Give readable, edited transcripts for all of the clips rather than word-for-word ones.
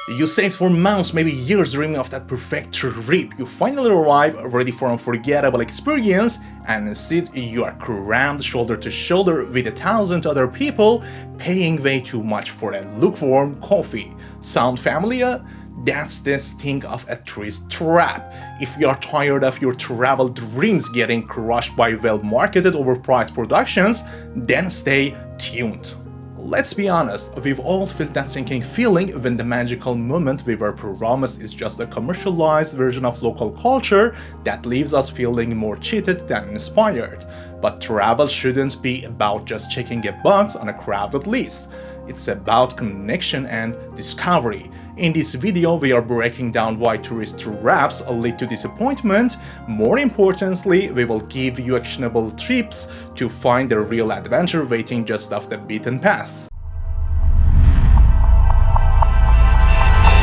You saved for months, maybe years, dreaming of that perfect trip. You finally arrive, ready for an unforgettable experience, and instead you are crammed shoulder to shoulder with 1,000 other people, paying way too much for a lukewarm coffee. Sound familiar? That's the sting of a tourist trap. If you are tired of your travel dreams getting crushed by well-marketed, overpriced productions, then stay tuned. Let's be honest, we've all felt that sinking feeling when the magical moment we were promised is just a commercialized version of local culture that leaves us feeling more cheated than inspired. But travel shouldn't be about just checking a box on a crowded list. It's about connection and discovery. In this video, we are breaking down why tourist traps lead to disappointment. More importantly, we will give you actionable tips to find the real adventure waiting just off the beaten path.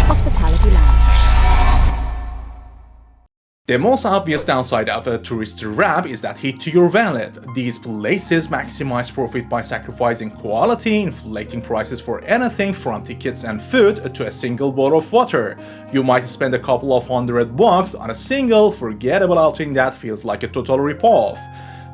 Hospitality Lounge. The most obvious downside of a tourist trap is that hit to your wallet. These places maximize profit by sacrificing quality, inflating prices for anything from tickets and food to a single bottle of water. You might spend a couple of $100 on a single, forgettable outing that feels like a total ripoff.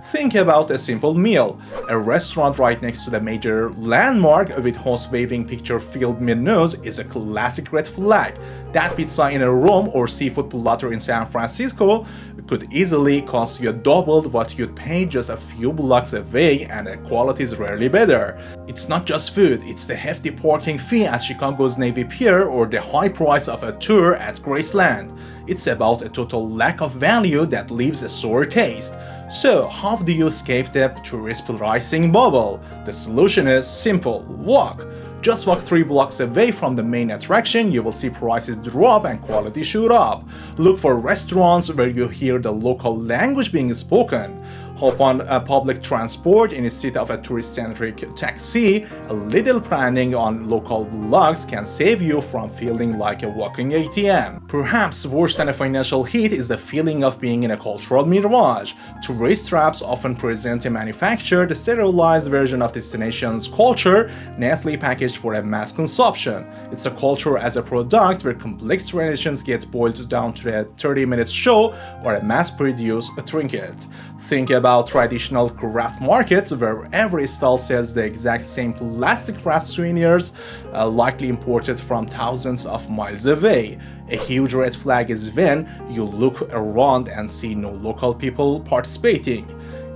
Think about a simple meal. A restaurant right next to the major landmark with host waving picture-filled menus is a classic red flag. That pizza in a Rome or seafood platter in San Francisco could easily cost you double what you'd pay just a few blocks away, and the quality is rarely better. It's not just food, it's the hefty parking fee at Chicago's Navy Pier or the high price of a tour at Graceland. It's about a total lack of value that leaves a sour taste. So, how do you escape the tourist pricing bubble? The solution is simple: walk. Just walk 3 blocks away from the main attraction, you will see prices drop and quality shoot up. Look for restaurants where you hear the local language being spoken. Hop on a public transport instead of a tourist-centric taxi. A little planning on local blogs can save you from feeling like a walking ATM. Perhaps worse than a financial hit is the feeling of being in a cultural mirage. Tourist traps often present a manufactured, sterilized version of destination's culture, neatly packaged for a mass consumption. It's a culture as a product where complex traditions get boiled down to a 30-minute show or a mass-produced trinket. Think about traditional craft markets where every stall sells the exact same plastic craft souvenirs, likely imported from thousands of miles away. A huge red flag is when you look around and see no local people participating.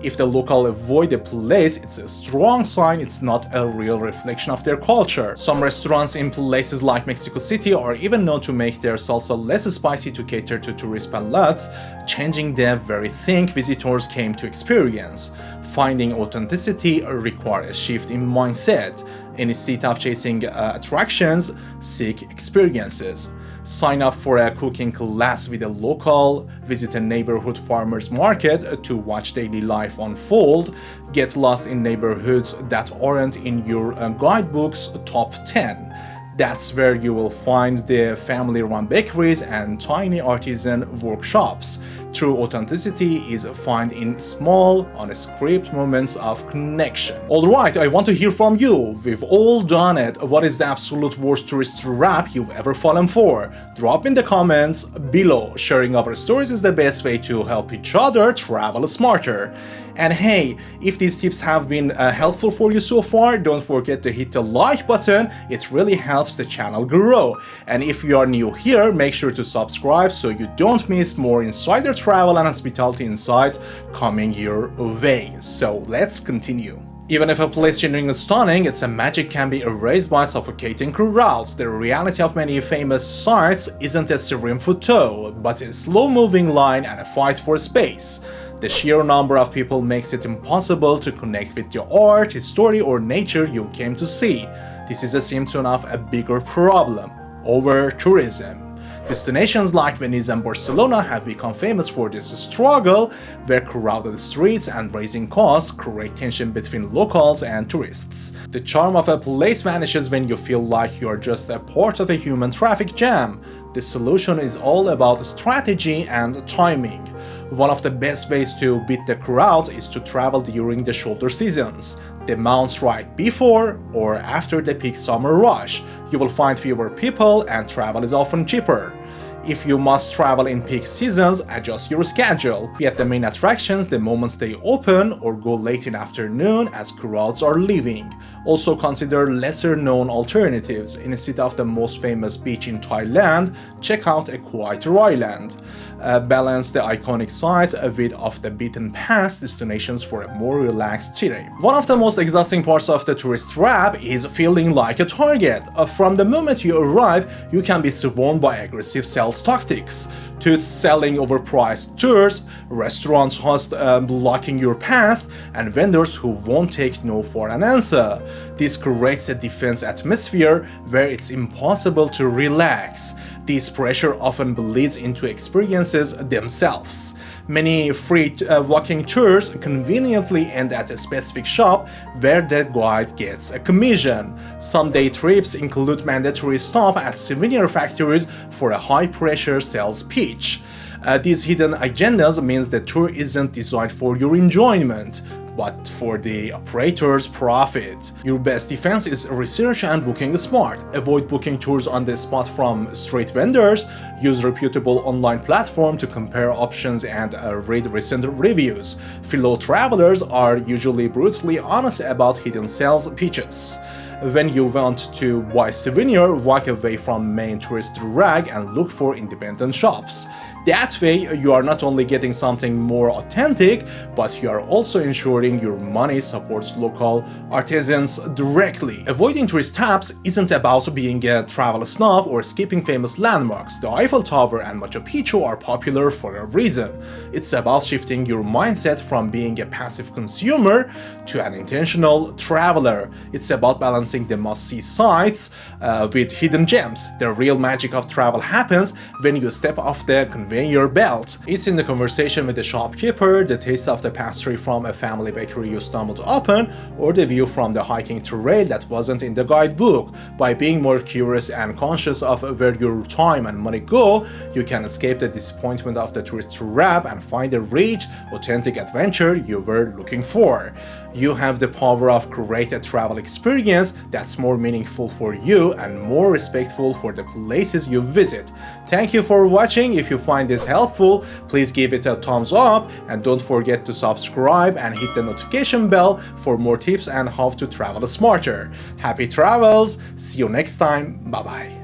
If the local avoid the place, it's a strong sign it's not a real reflection of their culture. Some restaurants in places like Mexico City are even known to make their salsa less spicy to cater to tourist palates, changing the very thing visitors came to experience. Finding authenticity requires a shift in mindset. Instead of chasing attractions, seek experiences. Sign up for a cooking class with a local, visit a neighborhood farmer's market to watch daily life unfold, get lost in neighborhoods that aren't in your guidebook's top 10. That's where you will find the family-run bakeries and tiny artisan workshops. True authenticity is found in small, unscripted moments of connection. Alright, I want to hear from you. We've all done it. What is the absolute worst tourist trap you've ever fallen for? Drop in the comments below. Sharing our stories is the best way to help each other travel smarter. And hey, if these tips have been helpful for you so far, don't forget to hit the like button. It really helps the channel grow. And if you are new here, make sure to subscribe so you don't miss more insider travel and hospitality insights coming your way. So let's continue. Even if a place is genuinely stunning, its magic can be erased by suffocating crowds. The reality of many famous sites isn't a serene photo, but a slow-moving line and a fight for space. The sheer number of people makes it impossible to connect with the art, history, or nature you came to see. This is a symptom of a bigger problem: over-tourism. Destinations like Venice and Barcelona have become famous for this struggle, where crowded streets and rising costs create tension between locals and tourists. The charm of a place vanishes when you feel like you are just a part of a human traffic jam. The solution is all about strategy and timing. One of the best ways to beat the crowds is to travel during the shoulder seasons, the months right before or after the peak summer rush. You will find fewer people and travel is often cheaper. If you must travel in peak seasons, adjust your schedule. Be at the main attractions the moment they open or go late in afternoon as crowds are leaving. Also consider lesser known alternatives. Instead of the most famous beach in Thailand, check out a quieter island. Balance the iconic sites with off the beaten path destinations for a more relaxed trip. One of the most exhausting parts of the tourist trap is feeling like a target. From the moment you arrive, you can be swarmed by aggressive sales tactics. Toots selling overpriced tours, restaurants host blocking your path, and vendors who won't take no for an answer. This creates a defense atmosphere where it's impossible to relax. This pressure often bleeds into experiences themselves. Many free walking tours conveniently end at a specific shop where the guide gets a commission. Some day trips include mandatory stop at souvenir factories for a high-pressure sales pitch. These hidden agendas means the tour isn't designed for your enjoyment, but for the operator's profit. Your best defense is research and booking smart. Avoid booking tours on the spot from street vendors. Use reputable online platforms to compare options and read recent reviews. Fellow travelers are usually brutally honest about hidden sales pitches. When you want to buy souvenir, walk away from main tourist drag and look for independent shops. That way, you are not only getting something more authentic, but you are also ensuring your money supports local artisans directly. Avoiding tourist traps isn't about being a travel snob or skipping famous landmarks. The Eiffel Tower and Machu Picchu are popular for a reason. It's about shifting your mindset from being a passive consumer to an intentional traveler. It's about balancing the must-see sites with hidden gems. The real magic of travel happens when you step off the conveyor belt. It's in the conversation with the shopkeeper, the taste of the pastry from a family bakery you stumbled upon, or the view from the hiking trail that wasn't in the guidebook. By being more curious and conscious of where your time and money go, you can escape the disappointment of the tourist trap and find the rich, authentic adventure you were looking for. You have the power of creating a travel experience that's more meaningful for you and more respectful for the places you visit. Thank you for watching. If you find this helpful, please give it a thumbs up and don't forget to subscribe and hit the notification bell for more tips on how to travel smarter. Happy travels! See you next time. Bye bye.